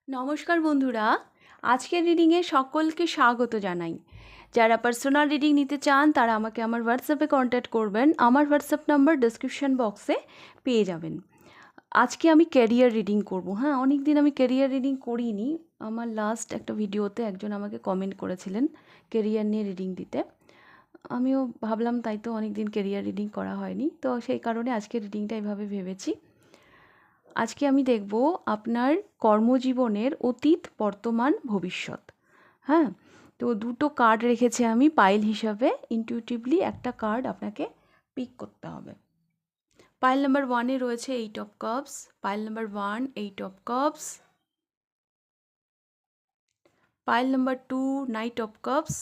নমস্কার বন্ধুরা, আজকের রিডিংয়ে সকলকে স্বাগত জানাই। যারা পার্সোনাল রিডিং নিতে চান তারা আমাকে আমার হোয়াটসঅ্যাপে কন্ট্যাক্ট করবেন। আমার হোয়াটসঅ্যাপ নাম্বার ডেসক্রিপশন বক্সে পেয়ে যাবেন। আজকে আমি ক্যারিয়ার রিডিং করব। হ্যাঁ, অনেক দিন আমি ক্যারিয়ার রিডিং করিনি। আমার লাস্ট একটা ভিডিওতে একজন আমাকে কমেন্ট করেছিলেন ক্যারিয়ার নিয়ে রিডিং দিতে। আমিও ভাবলাম তাই তো অনেক দিন ক্যারিয়ার রিডিং করা হয়নি, তো সেই কারণে আজকে রিডিংটা এভাবে ভেবেছি। আজকে আমি দেখব আপনার কর্মজীবনের অতীত, বর্তমান, ভবিষ্যৎ। হ্যাঁ, তো দুটো কার্ড রেখেছি আমি পাইল হিসাবে। ইনটিউটিভলি একটা কার্ড আপনাকে পিক করতে হবে। পাইল নাম্বার 1-এ রয়েছে 8 of cups. Pile number 1 8 of cups. Pile number 2 nine of cups.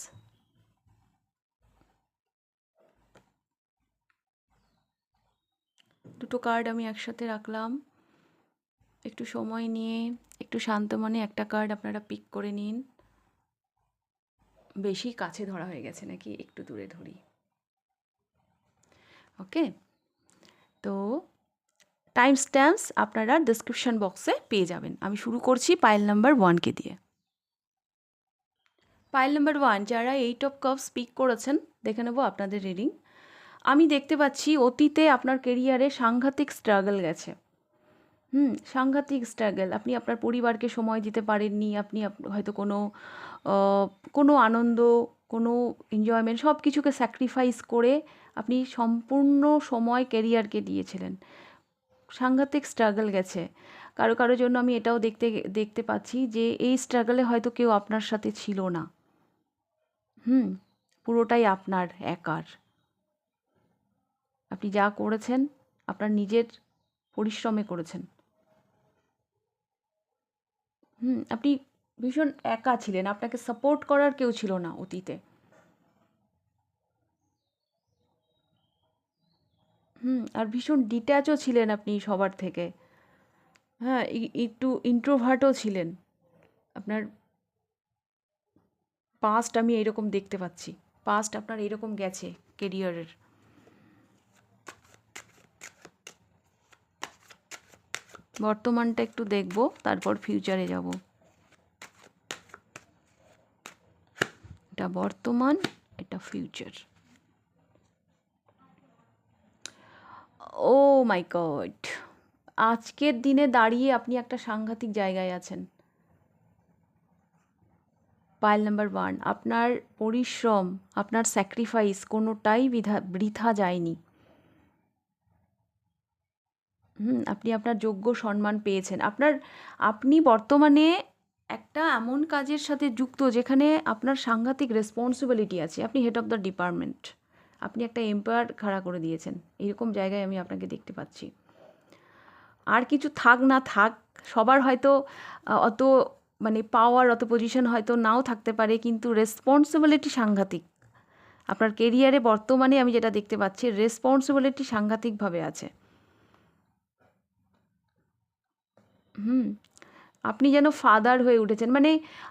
দুটো কার্ড আমি একসাথে রাখলাম। একটু সময় নিয়ে একটু শান্ত মনে একটা কার্ড আপনারা পিক করে নিন। বেশি কাছে ধরা হয়ে গেছে নাকি, একটু দূরে ধরি। ওকে, তো টাইম স্ট্যাম্পস আপনারা ডেসক্রিপশন বক্সে পেয়ে যাবেন। আমি শুরু করছি পাইল নাম্বার 1কে দিয়ে। পাইল নাম্বার 1, যারা 8 অফ কাপস পিক করেছেন, দেখে নেব আপনাদের রিডিং। আমি দেখতে পাচ্ছি অতীতে আপনার কেরিয়ারে সাংঘাতিক স্ট্রাগল গেছে। সাংঘাতিক স্ট্রাগল। আপনি আপনার পরিবারকে সময় দিতে পারেননি। আপনি হয়তো কোনো আনন্দ, কোনো এনজয়মেন্ট সব কিছুকে স্যাক্রিফাইস করে আপনি সম্পূর্ণ সময় কেরিয়ারকে দিয়েছিলেন। সাংঘাতিক স্ট্রাগল গেছে। কারো কারো জন্য আমি এটাও দেখতে পাচ্ছি যে এই স্ট্রাগলে হয়তো কেউ আপনার সাথে ছিল না। পুরোটাই আপনার একার। আপনি যা করেছেন আপনার নিজের পরিশ্রমে করেছেন। আপনি ভীষণ একা ছিলেন, আপনাকে সাপোর্ট করার কেউ ছিল না অতীতে। আর ভীষণ ডিট্যাচও ছিলেন আপনি সবার থেকে। হ্যাঁ, একটু ইন্ট্রোভার্টও ছিলেন। আপনার পাস্ট আমি এরকম দেখতে পাচ্ছি। পাস্ট আপনার এরকম গেছে কেরিয়ারের। বর্তমানটা একটু দেখব, তারপর ফিউচারে যাব। এটা বর্তমান, এটা ফিউচার। ও মাই গড, আজকের দিনে দাঁড়িয়ে আপনি একটা সাংঘাতিক জায়গায় আছেন। পাইল নাম্বার 1, আপনার পরিশ্রম, আপনার স্যাক্রিফাইস কোনোটাই বৃথা যায়নি। আপনি আপনার যোগ্য সম্মান পেয়েছেন। আপনি বর্তমানে একটা এমন কাজের সাথে যুক্ত যেখানে আপনার সাংঘাতিক রেসপন্সিবিলিটি আছে। আপনি হেড অফ দ্য ডিপার্টমেন্ট। আপনি একটা এম্পায়ার খাড়া করে দিয়েছেন। এরকম জায়গায় আমি আপনাকে দেখতে পাচ্ছি। আর কিছু থাক না থাক, সবার হয়তো অত পাওয়ার, অত পজিশন হয়তো নাও থাকতে পারে, কিন্তু রেসপন্সিবিলিটি সাংঘাতিক। আপনার কেরিয়ারে বর্তমানে আমি যেটা দেখতে পাচ্ছি, রেসপন্সিবিলিটি সাংঘাতিকভাবে আছে। আপনি যেন ফাদার হয়ে উঠেছেন।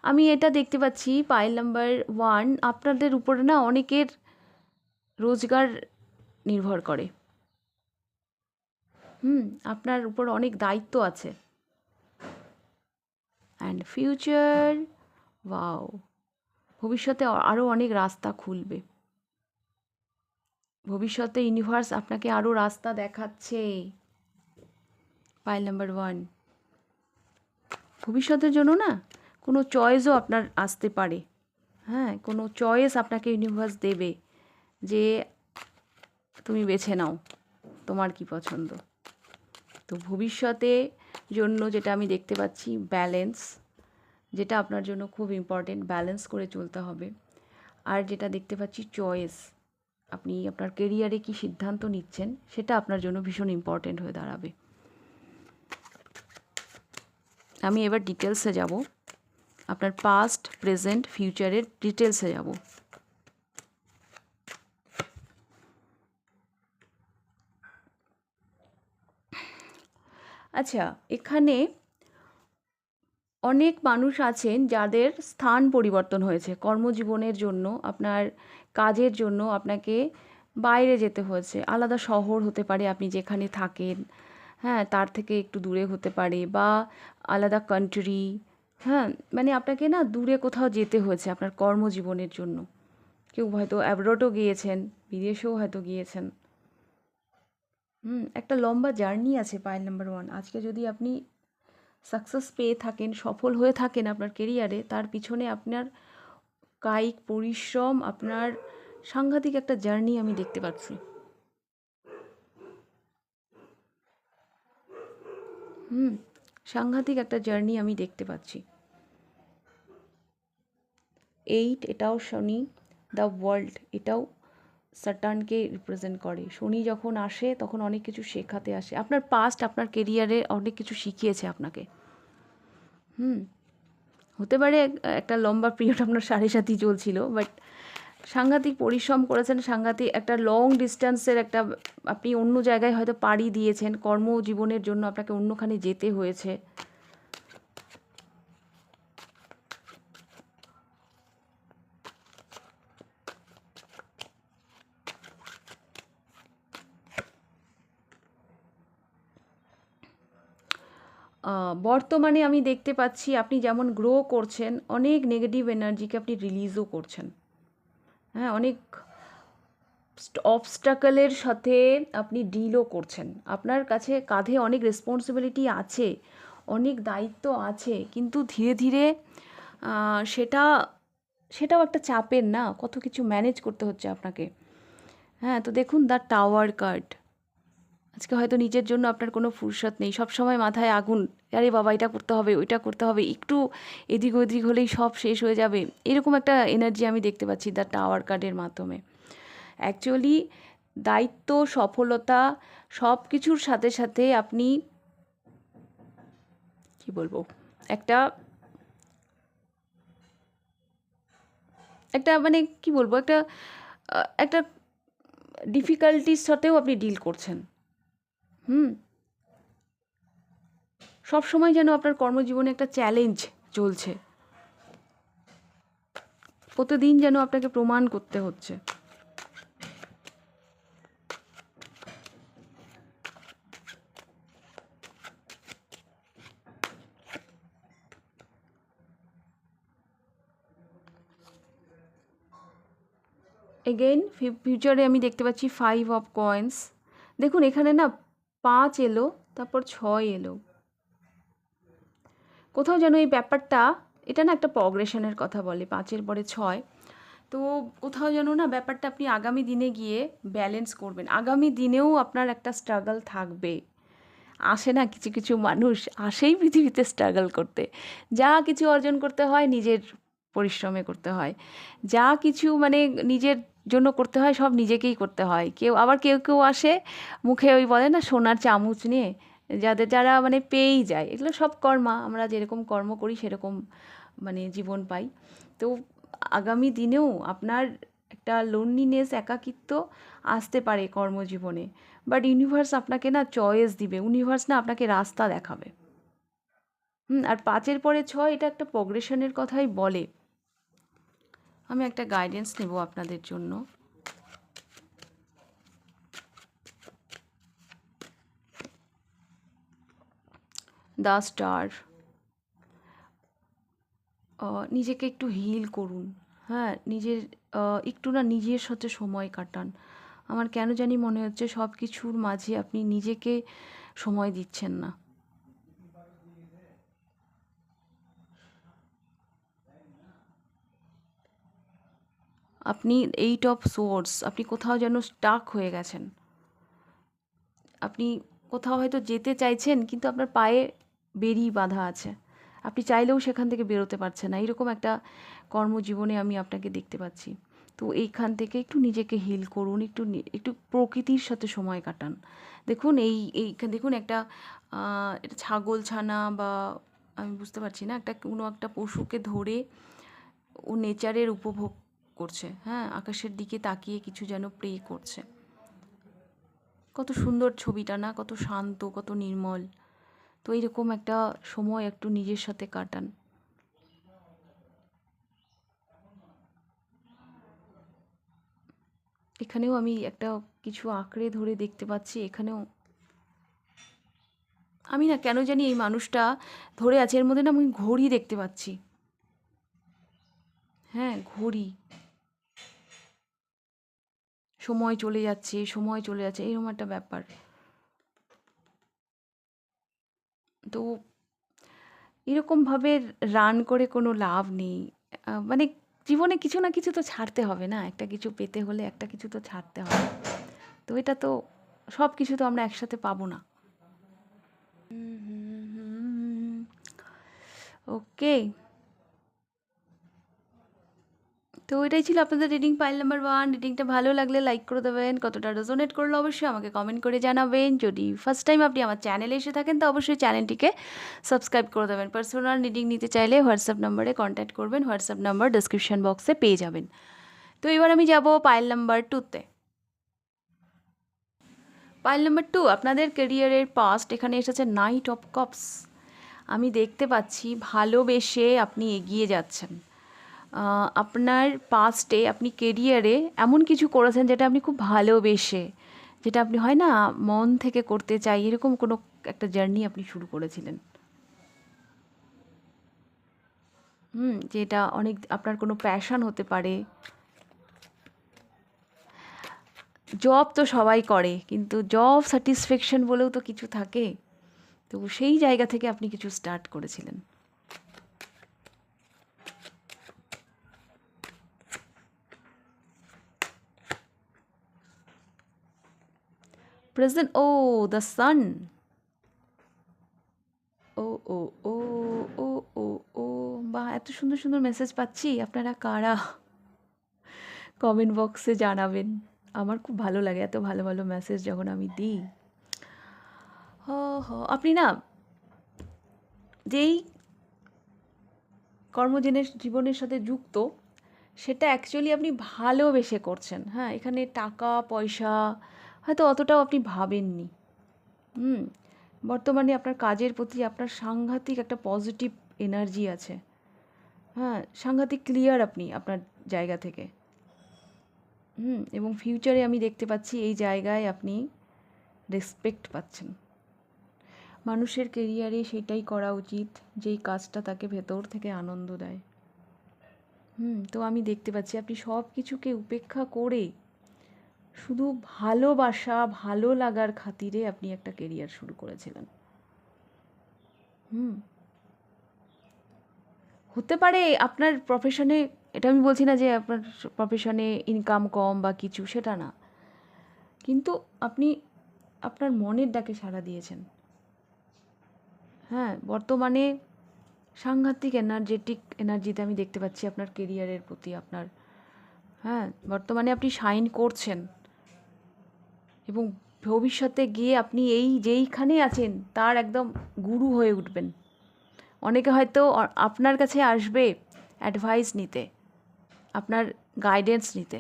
আমি এটা দেখতে পাচ্ছি পাইল নাম্বার 1, আপনাদের উপরে না অনেকের রোজগার নির্ভর করে। আপনার উপর অনেক দায়িত্ব আছে। অ্যান্ড ফিউচার, ওয়াও, ভবিষ্যতে আরও অনেক রাস্তা খুলবে। ভবিষ্যতে ইউনিভার্স আপনাকে আরও রাস্তা দেখাচ্ছে। পাইল নাম্বার 1, ভবিষ্যতের জন্য না কোনো চয়েসও আপনার আসতে পারে। হ্যাঁ, কোনো চয়েস আপনাকে ইউনিভার্স দেবে যে তুমি বেছে নাও তোমার কি পছন্দ। তো ভবিষ্যতে জন্য যেটা আমি দেখতে পাচ্ছি, ব্যালেন্স, যেটা আপনার জন্য খুব ইম্পর্টেন্ট। ব্যালেন্স করে চলতে হবে। আর যেটা দেখতে পাচ্ছি চয়েস, আপনি আপনার কেরিয়ারে কি সিদ্ধান্ত নিচ্ছেন সেটা আপনার জন্য ভীষণ ইম্পর্টেন্ট হয়ে দাঁড়াবে। আমি এবার ডিটেলসে যাব, আপনার পাস্ট, প্রেজেন্ট, ফিউচারের ডিটেলসে যাব। আচ্ছা, এখানে অনেক মানুষ আছেন যাদের স্থান পরিবর্তন হয়েছে কর্মজীবনের জন্য। আপনার কাজের জন্য আপনাকে বাইরে যেতে হয়েছে। আলাদা শহর হতে পারে আপনি যেখানে থাকেন, হ্যাঁ, তার থেকে একটু দূরে হতে পারে, বা আলাদা কান্ট্রি, হ্যাঁ, মানে আপনাকে না দূরে কোথাও যেতে হয়েছে আপনার কর্মজীবনের জন্য। কেউ হয়তো অ্যাব্রডও গিয়েছেন, বিদেশেও হয়তো গিয়েছেন। একটা লম্বা জার্নি আছে পাইল নাম্বার 1। আজকে যদি আপনি সাকসেস পেয়ে থাকেন, সফল হয়ে থাকেন আপনার কেরিয়ারে, তার পিছনে আপনার কায়িক পরিশ্রম, আপনার সাংঘাতিক একটা জার্নি আমি দেখতে পাচ্ছি। সাংঘাতিক একটা জার্নি আমি দেখতে পাচ্ছি। 8 এটাও শনি, দ্য ওয়ার্ল্ড এটাও স্যাটার্নকে রিপ্রেজেন্ট করে। শনি যখন আসে তখন অনেক কিছু শেখাতে আসে। আপনার পাস্ট আপনার কেরিয়ারে অনেক কিছু শিখিয়েছে আপনাকে। হতে পারে একটা লম্বা পিরিয়ড আপনার সাড়ে সাথী চলছিল, বাট সাংঘাতিক পরিশ্রম করেছেন, সাংঘাতিক একটা লং ডিস্টেন্সের একটা আপনি অন্য জায়গায় হয়তো পাড়ি দিয়েছেন, কর্মজীবনের জন্য আপনাকে অন্যখানে যেতে হয়েছে। বর্তমানে আমি দেখতে পাচ্ছি আপনি যেমন গ্রো করছেন, অনেক নেগেটিভ এনার্জিকে আপনি রিলিজও করছেন। হ্যাঁ, অনেক অবস্টাকলের সাথে আপনি ডিলও করছেন। আপনার কাছে কাঁধে অনেক রেসপন্সিবিলিটি আছে, অনেক দায়িত্ব আছে, কিন্তু ধীরে ধীরে সেটা সেটাও একটা চাপের না, কত কিছু ম্যানেজ করতে হচ্ছে আপনাকে। হ্যাঁ, তো দেখুন দ্য টাওয়ার কার্ড। আজকে হয়তো নিজের জন্য আপনার কোনো ফুরসত নেই, সব সময় মাথায় আগুন, আরে বাবা এটা করতে হবে, ওইটা করতে হবে, একটু এদিক ওদিক হলেই সব শেষ হয়ে যাবে, এরকম একটা এনার্জি আমি দেখতে পাচ্ছি দ্য টাওয়ার কার্ডের মাধ্যমে। অ্যাকচুয়ালি দায়িত্ব, সফলতা সব কিছুর সাথে সাথে আপনি কি বলবো, একটা একটা মানে কি বলবো, একটা ডিফিকাল্টির সাথেও আপনি ডিল করছেন। হুম সব সময় যেন আপনার কর্মজীবনে একটা চ্যালেঞ্জ চলছে, প্রতিদিন যেন আপনাকে প্রমাণ করতে হচ্ছে। এগেইন ফিউচারে আমি দেখতে পাচ্ছি 5 অফ কয়েন্স। দেখুন এখানে না 5 এলো, তারপর 6 এলো। কোথাও যেন এই ব্যাপারটা, এটা না একটা প্রগ্রেশনের কথা বলে, 5-এর পরে 6। তো কোথাও যেন না ব্যাপারটা আপনি আগামী দিনে গিয়ে ব্যালেন্স করবেন। আগামী দিনেও আপনার একটা স্ট্রাগল থাকবে। আসে না কিছু কিছু মানুষ, আসেই পৃথিবীতে স্ট্রাগল করতে। যা কিছু অর্জন করতে হয় নিজের পরিশ্রমে করতে হয়, যা কিছু মানে নিজের জন্য করতে হয় সব নিজেকেই করতে হয়। কেউ কেউ আসে মুখে ওই বলে না সোনার চামচ নিয়ে, যারা মানে পেয়েই যায়। এগুলো সব কর্মা, আমরা যেরকম কর্ম করি সেরকম মানে জীবন পাই। তো আগামী দিনেও আপনার একটা লোনলিনেস, একাকিত্ব আসতে পারে কর্মজীবনে, বাট ইউনিভার্স আপনাকে না চয়েস দিবে, ইউনিভার্স না আপনাকে রাস্তা দেখাবে। আর 5-এর পরে 6 এটা একটা প্রগ্রেশনের কথাই বলে। আমি একটা গাইডেন্স নেব আপনাদের জন্য। The star. নিজেকে একটু হিল করুন। হ্যাঁ, একটু না নিজের সাথে সময় কাটান। আমার কেন জানি মনে হচ্ছে সব কিছুর মাঝে আপনি নিজেকে সময় দিচ্ছেন না। আপনি 8 অফ সোর্স, আপনি কোথাও যেন স্টাক হয়ে গেছেন। আপনি কোথাও হয়তো যেতে চাইছেন, কিন্তু আপনার পায়ে বেড়ি বাঁধা আছে, আপনি চাইলেও সেখান থেকে বেরোতে পারছেন না। এরকম একটা কর্মজীবনে আমি আপনাকে দেখতে পাচ্ছি। তো এইখান থেকে একটু নিজেকে হিল করুন, একটু প্রকৃতির সাথে সময় কাটান। দেখুন এইখানে দেখুন এটা ছাগল ছানা বা আমি বুঝতে পারছি না, কোনো একটা পশুকে ধরে ও নেচারের উপভোগ করছে। হ্যাঁ, আকাশের দিকে তাকিয়ে কিছু যেন প্রে করছে। কত সুন্দর ছবিটা না, কত শান্ত, কত নির্মল। তো এইরকম একটা সময় একটু নিজের সাথে কাটান। এখানেও আমি একটা কিছু আঁকড়ে ধরে দেখতে পাচ্ছি, এখানেও আমি না কেন জানি এই মানুষটা ধরে আছে, এর মধ্যে না আমি ঘড়ি দেখতে পাচ্ছি। হ্যাঁ, ঘড়ি, সময় চলে যাচ্ছে, সময় চলে যাচ্ছে, এরকম একটা ব্যাপার। তো এরকমভাবে রান করে কোনো লাভ নেই। মানে জীবনে কিছু না কিছু তো ছাড়তে হবে না, একটা কিছু পেতে হলে একটা কিছু তো ছাড়তে হবে। তো এটা তো সব কিছু তো আমরা একসাথে পাবো না। ওকে, তো এটাই ছিল আপনাদের রিডিং পাইল নাম্বার 1। রিডিংটা ভালো লাগলে লাইক করে দেবেন, কতটা রেজোনেট করলো অবশ্যই আমাকে কমেন্ট করে জানাবেন। যদি ফার্স্ট টাইম আপনি আমার চ্যানেলে এসে থাকেন তো অবশ্যই চ্যানেলটিকে সাবস্ক্রাইব করে দেবেন। পার্সোনাল রিডিং নিতে চাইলে হোয়াটসঅ্যাপ নাম্বারে কন্ট্যাক্ট করবেন, হোয়াটসঅ্যাপ নাম্বার ডিসক্রিপশন বক্সে পেয়ে যাবেন। তো এবার আমি যাব পাইল নাম্বার 2তে। পাইল নাম্বার 2, আপনাদের কেরিয়ারের পাস্ট। এখানে এসেছে নাইট অফ কাপস। আমি দেখতে পাচ্ছি ভালোবেসে আপনি এগিয়ে যাচ্ছেন। আপনার পাস্টে আপনি কেরিয়ারে এমন কিছু করেছেন যেটা আপনি খুব ভালোবেসে, যেটা আপনি হয় না মন থেকে করতে চাই, এরকম কোনো একটা জার্নি আপনি শুরু করেছিলেন। যেটা অনেক আপনার কোনো প্যাশন হতে পারে। জব তো সবাই করে, কিন্তু জব স্যাটিসফ্যাকশন বলেও তো কিছু থাকে। তো সেই জায়গা থেকে আপনি কিছু স্টার্ট করেছিলেন। Present, O the sun. ও ও ও ও ও ও বাহ, এত সুন্দর সুন্দর মেসেজ পাচ্ছি। আপনারা কারা কমেন্ট বক্সে জানাবেন। আমার খুব ভালো লাগে এত ভালো ভালো মেসেজ যখন আমি দিই। আপনি না যেই কর্মজীবনের জীবনের সাথে যুক্ত, সেটা অ্যাকচুয়ালি আপনি ভালোবেসে করছেন। হ্যাঁ, এখানে টাকা পয়সা হয়তো অতটাও আপনি ভাবেননি। হুম বর্তমানে আপনার কাজের প্রতি আপনার সাংঘাতিক একটা পজিটিভ এনার্জি আছে। হ্যাঁ, সাংঘাতিক ক্লিয়ার আপনি আপনার জায়গা থেকে। এবং ফিউচারে আমি দেখতে পাচ্ছি এই জায়গায় আপনি রেসপেক্ট পাচ্ছেন। মানুষের কেরিয়ারে সেটাই করা উচিত যেই কাজটা তাকে ভেতর থেকে আনন্দ দেয়। তো আমি দেখতে পাচ্ছি আপনি সব কিছুকে উপেক্ষা করে শুধু ভালোবাসা, ভালো লাগার খাতিরে আপনি একটা কেরিয়ার শুরু করেছিলেন। হুম হতে পারে আপনার প্রফেশনে, এটা আমি বলছি না যে আপনার প্রফেশনে ইনকাম কম বা কিছু, সেটা না, কিন্তু আপনি আপনার মনের ডাকে সাড়া দিয়েছেন। হ্যাঁ, বর্তমানে সাংঘাতিক এনার্জিতে আমি দেখতে পাচ্ছি আপনার কেরিয়ারের প্রতি আপনার। হ্যাঁ, বর্তমানে আপনি শাইন করছেন এবং ভবিষ্যতে গিয়ে আপনি এই যেইখানে আছেন তার একদম গুরু হয়ে উঠবেন। অনেকে হয়তো আপনার কাছে আসবে অ্যাডভাইস নিতে, আপনার গাইডেন্স নিতে।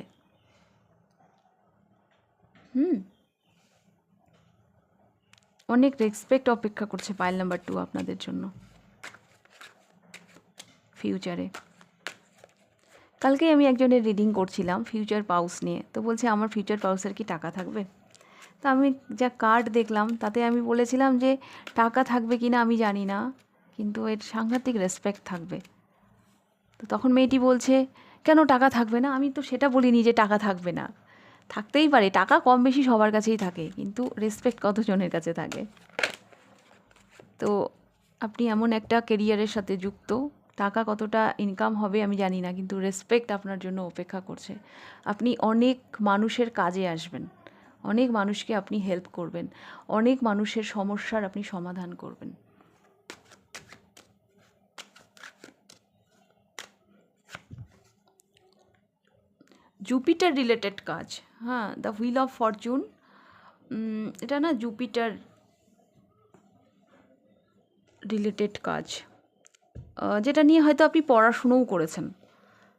হুম অনেক রেসপেক্ট অপেক্ষা করছে পাইল নাম্বার 2 আপনাদের জন্য ফিউচারে। কালকেই আমি একজনের রিডিং করছিলাম ফিউচার পাউস নিয়ে, তো বলছে আমার ফিউচার পাউসের কি টাকা থাকবে। তো আমি যা কার্ড দেখলাম তাতে আমি বলেছিলাম যে টাকা থাকবে কি না আমি জানি না, কিন্তু এর সাংঘাতিক রেসপেক্ট থাকবে। তো তখন মেয়েটি বলছে কেন টাকা থাকবে না। আমি তো সেটা বলিনি যে টাকা থাকবে না, থাকতেই পারে, টাকা কম বেশি সবার কাছেই থাকে, কিন্তু রেসপেক্ট কতজনের কাছে থাকে। তো আপনি এমন একটা কেরিয়ারের সাথে যুক্ত, টাকা কতটা ইনকাম হবে আমি জানি না, কিন্তু রেসপেক্ট আপনার জন্য অপেক্ষা করছে। আপনি অনেক মানুষের কাজে আসবেন, অনেক মানুষকে আপনি হেল্প করবেন, অনেক মানুষের সমস্যার আপনি সমাধান করবেন। জুপিটার রিলেটেড কাজ। হ্যাঁ, দ্য হুইল অফ ফরচুন, এটা না জুপিটার রিলেটেড কাজ, যেটা নিয়ে হয়তো আপনি পড়াশুনোও করেছেন।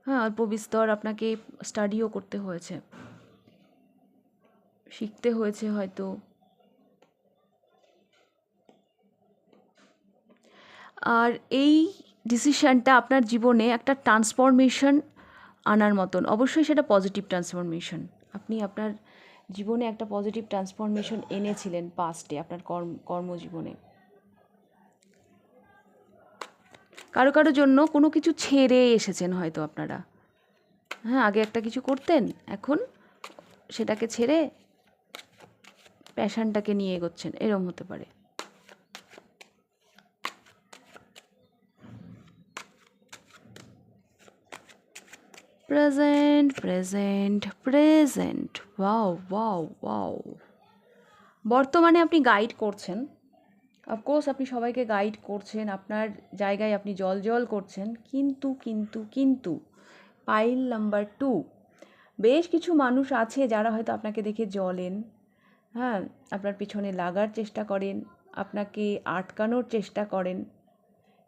হ্যাঁ, অল্প বিস্তর আপনাকে স্টাডিও করতে হয়েছে, শিখতে হয়েছে হয়তো। আর এই ডিসিশানটা আপনার জীবনে একটা ট্রান্সফরমেশন আনার মতন, অবশ্যই সেটা পজিটিভ ট্রান্সফরমেশন। আপনি আপনার জীবনে একটা পজিটিভ ট্রান্সফরমেশন এনেছিলেন পাস্টে আপনার কর্মজীবনে। কারো কারো জন্য কোনো কিছু ছেড়ে এসেছেন হয়তো আপনারা। হ্যাঁ, আগে একটা কিছু করতেন, এখন সেটাকে ছেড়ে প্যাশনটাকে নিয়ে এগোচ্ছেন, এরম হতে পারে। Present present present, wow wow wow. বর্তমানে আপনি গাইড করছেন, অফকোর্স আপনি সবাইকে গাইড করছেন, আপনার জায়গায় আপনি জল করছেন, কিন্তু পাইল নাম্বার 2, বেশ কিছু মানুষ আছে যারা হয়তো আপনাকে দেখে জ্বলেন, হ্যাঁ, আপনার পিছনে লাগার চেষ্টা করেন, আপনাকে আটকানোর চেষ্টা করেন।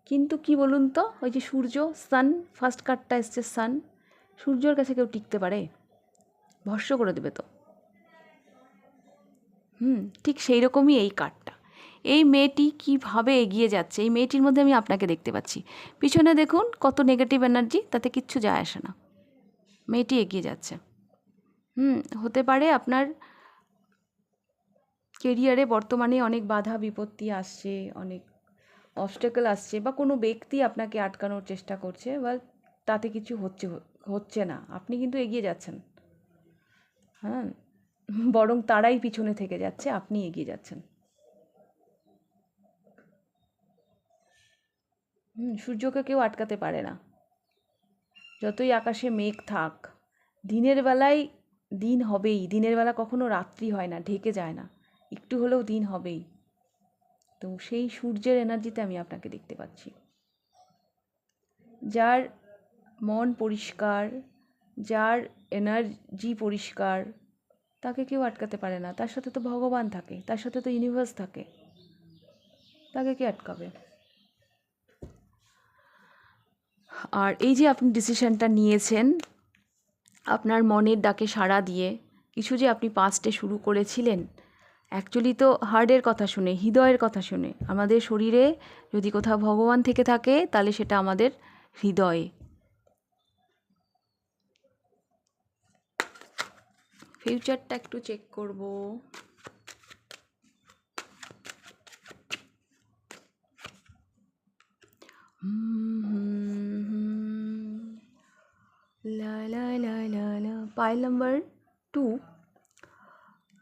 কিন্তু কি বলুন তো, ওই যে সূর্য, সান, ফার্স্ট কার্ডটা এসছে সান, সূর্যর কাছে কেউ টিকতে পারে? ভস্ম করে দেবে তো। ঠিক সেই রকমই এই কার্ডটা। এই মেয়েটি কীভাবে এগিয়ে যাচ্ছে, এই মেয়েটির মধ্যে আমি আপনাকে দেখতে পাচ্ছি। পিছনে দেখুন কত নেগেটিভ এনার্জি, তাতে কিচ্ছু যায় আসে না, মেয়েটি এগিয়ে যাচ্ছে। হতে পারে আপনার কেরিয়ারে বর্তমানে অনেক বাধা বিপত্তি আসছে, অনেক অবস্টেকল আসছে, বা কোনো ব্যক্তি আপনাকে আটকানোর চেষ্টা করছে, বা তাতে কিছু হচ্ছে না, আপনি কিন্তু এগিয়ে যাচ্ছেন। হ্যাঁ, বরং তারাই পিছনে থেকে যাচ্ছে, আপনি এগিয়ে যাচ্ছেন। সূর্যকে কেউ আটকাতে পারে না, যতই আকাশে মেঘ থাক। দিনের বেলায় দিন হবেই, দিনের বেলা কখনো রাত্রি হয় না, ঢেকে যায় না, একটু হলেও দিন হবেই। তো সেই সূর্যের এনার্জিতে আমি আপনাকে দেখতে পাচ্ছি। যার মন পরিষ্কার, যার এনার্জি পরিষ্কার, তাকে কেউ আটকাতে পারে না। তার সাথে তো ভগবান থাকে, তার সাথে তো ইউনিভার্স থাকে, তাকে কে আটকাবে? আর এই যে আপনি ডিসিশনটা নিয়েছেন আপনার মনের ডাকে সাড়া দিয়ে, কিছু যে আপনি পাস্টে শুরু করেছিলেন, অ্যাকচুয়ালি তো হার্টের কথা শুনে, হৃদয়ের কথা শুনে। আমাদের শরীরে যদি কোথাও ভগবান থেকে থাকে, তাহলে সেটা আমাদের হৃদয়ে। ফিউচারটা একটু চেক করব। লা লা লা লা লা, পাইল নাম্বার 2,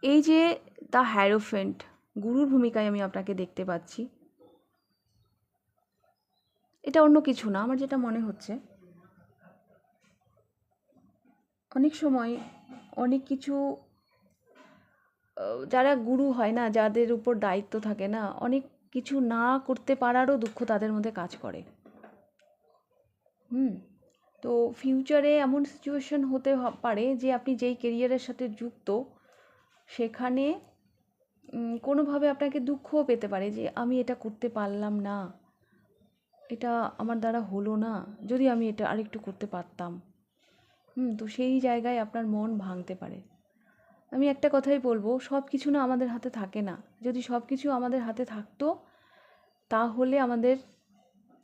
এই যে দ্য হ্যারোফেন্ট, গুরুর ভূমিকায় আমি আপনাকে দেখতে পাচ্ছি। এটা অন্য কিছু না, আমার যেটা মনে হচ্ছে, অনেক সময় অনেক কিছু, যারা গুরু হয় না, যাদের উপর দায়িত্ব থাকে না, অনেক কিছু না করতে পারারও দুঃখ তাদের মধ্যে কাজ করে। তো ফিউচারে এমন সিচুয়েশন হতে পারে যে আপনি যেই কেরিয়ারের সাথে যুক্ত, সেখানে কোনোভাবে আপনাকে দুঃখও পেতে পারে যে আমি এটা করতে পারলাম না, এটা আমার দ্বারা হলো না, যদি আমি এটা আরেকটু করতে পারতাম। তো সেই জায়গায় আপনার মন ভাঙতে পারে। আমি একটা কথাই বলবো, সব কিছু না আমাদের হাতে থাকে না। যদি সব কিছু আমাদের হাতে থাকতো, তাহলে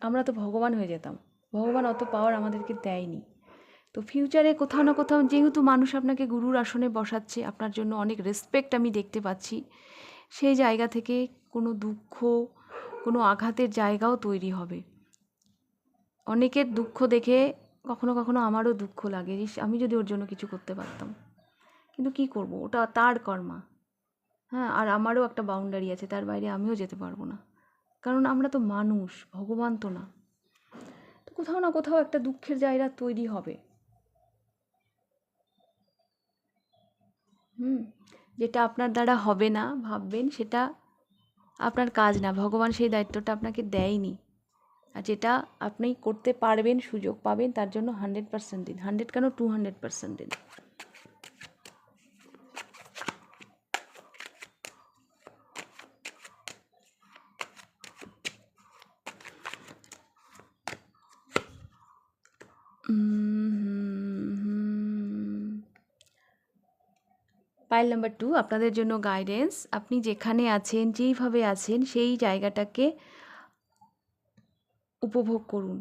আমরা তো ভগবান হয়ে যেতাম। ভগবান অত পাওয়ার আমাদেরকে দেয়নি। তো ফিউচারে কোথাও না কোথাও যেহেতু মানুষ আপনাকে গুরুর আসনে বসাচ্ছে, আপনার জন্য অনেক রেসপেক্ট আমি দেখতে পাচ্ছি, সেই জায়গা থেকে কোনো দুঃখ, কোনো আঘাতের জায়গাও তৈরি হবে। অনেকের দুঃখ দেখে কখনো কখনো আমারও দুঃখ লাগে, আমি যদি ওর জন্য কিছু করতে পারতাম, কিন্তু কি করব, ওটা তার কর্মা। হ্যাঁ, আর আমারও একটা বাউন্ডারি আছে, তার বাইরে আমিও যেতে পারবো না, কারণ আমরা তো মানুষ, ভগবান তো না। তো কোথাও না কোথাও একটা দুঃখের জায়গা তৈরি হবে। যেটা আপনার দ্বারা হবে না ভাববেন, সেটা আপনার কাজ না, ভগবান সেই দায়িত্বটা আপনাকে দেয়নি। আর যেটা আপনি করতে পারবেন, সুযোগ পাবেন, তার জন্য 100% দিন, 100 কেন 200% দিন। পাইল নাম্বার 2, আপনাদের জন্য গাইডেন্স। আপনি যেখানে আছেন, যেইভাবে আছেন, সেই জায়গাটাকে উপভোগ করুন,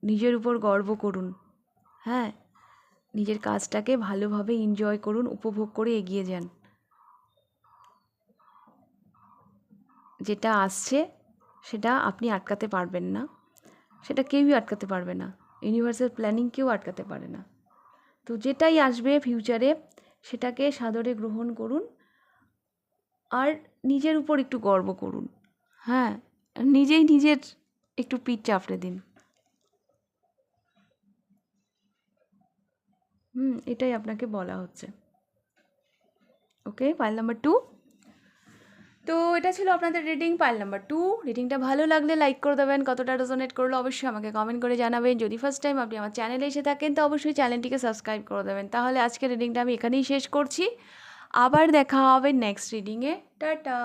নিজের উপর গর্ব করুন। হ্যাঁ, নিজের কাজটাকে ভালোভাবে এনজয় করুন, উপভোগ করে এগিয়ে যান। যেটা আসছে সেটা আপনি আটকাতে পারবেন না, সেটা কেউই আটকাতে পারবে না, ইউনিভার্সাল প্ল্যানিং কেউ আটকাতে পারে না। তো যেটাই আসবে ফিউচারে সেটাকে সাদরে গ্রহণ করুন আর নিজের উপর একটু গর্ব করুন। হ্যাঁ, নিজেই নিজের একটু পিঠ চাপড়ে দিন। এটাই আপনাকে বলা হচ্ছে। ওকে, পাইল নাম্বার 2। তো এটা ছিল আপনাদের রিডিং পাইল নাম্বার 2। রিডিংটা ভালো লাগলে লাইক করে দেবেন, কতটা রেজোনেট করলো অবশ্যই আমাকে কমেন্ট করে জানাবেন। যদি ফার্স্ট টাইম আপনি আমার চ্যানেলে এসে থাকেন তো অবশ্যই চ্যানেলটিকে সাবস্ক্রাইব করে দেবেন। তাহলে আজকের রিডিংটা আমি এখানেই শেষ করছি, আবার দেখা হবে নেক্সট রিডিংয়ে। টাটা।